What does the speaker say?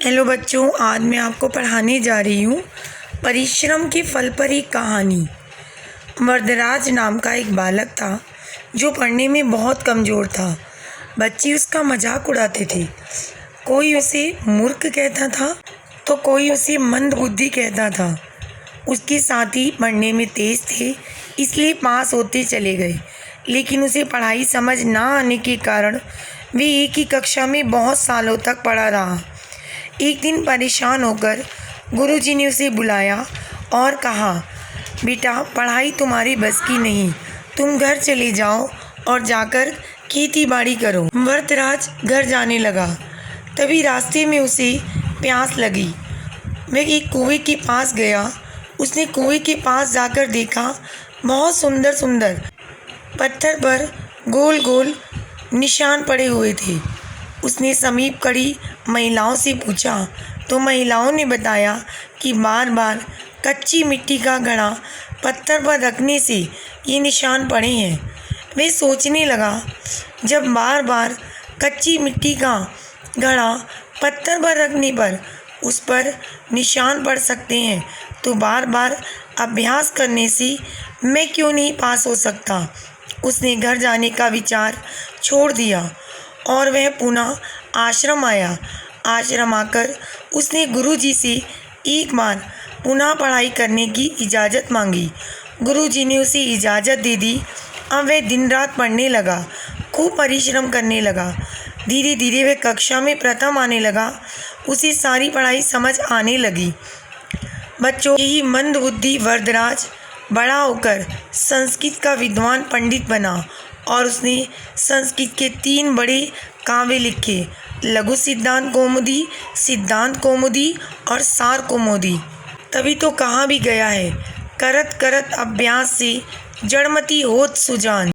Hello बच्चों, आज मैं आपको पढ़ाने जा रही हूँ परिश्रम के फल पर एक कहानी। वरदराज नाम का एक बालक था जो पढ़ने में बहुत कमज़ोर था। बच्चे उसका मजाक उड़ाते थे। कोई उसे मूर्ख कहता था तो कोई उसे मंदबुद्धि कहता था। उसके साथी पढ़ने में तेज थे, इसलिए पास होते चले गए, लेकिन उसे पढ़ाई समझ ना आने के कारण वे एक ही कक्षा में बहुत सालों तक पढ़ा रहा। एक दिन परेशान होकर गुरुजी ने उसे बुलाया और कहा, बेटा, पढ़ाई तुम्हारी बस की नहीं, तुम घर चले जाओ और जाकर खेती बाड़ी करो। वरदराज घर जाने लगा। तभी रास्ते में उसे प्यास लगी। वह एक कुएं के पास गया। उसने कुएं के पास जाकर देखा, बहुत सुंदर सुंदर पत्थर पर गोल गोल निशान पड़े हुए थे। उसने समीप खड़ी महिलाओं से पूछा तो महिलाओं ने बताया कि बार बार कच्ची मिट्टी का घड़ा पत्थर पर रखने से ये निशान पड़े हैं। वे सोचने लगा, जब बार बार कच्ची मिट्टी का घड़ा पत्थर पर रखने पर उस पर निशान पड़ सकते हैं, तो बार बार अभ्यास करने से मैं क्यों नहीं पास हो सकता। उसने घर जाने का विचार छोड़ दिया और वह पुनः आश्रम आया। आश्रम आकर उसने गुरुजी से एक बार पुनः पढ़ाई करने की इजाज़त मांगी। गुरुजी ने उसे इजाज़त दे दी। अब वह दिन रात पढ़ने लगा, खूब परिश्रम करने लगा। धीरे धीरे वह कक्षा में प्रथम आने लगा। उसे सारी पढ़ाई समझ आने लगी। बच्चों, यही मंदबुद्धि वरदराज बड़ा होकर संस्कृत का विद्वान पंडित बना और उसने संस्कृत के 3 बड़े काव्य लिखे, लघु सिद्धांत कौमुदी और सार कौमुदी। तभी तो कहा भी गया है, करत करत अभ्यास से जड़मति होत सुजान।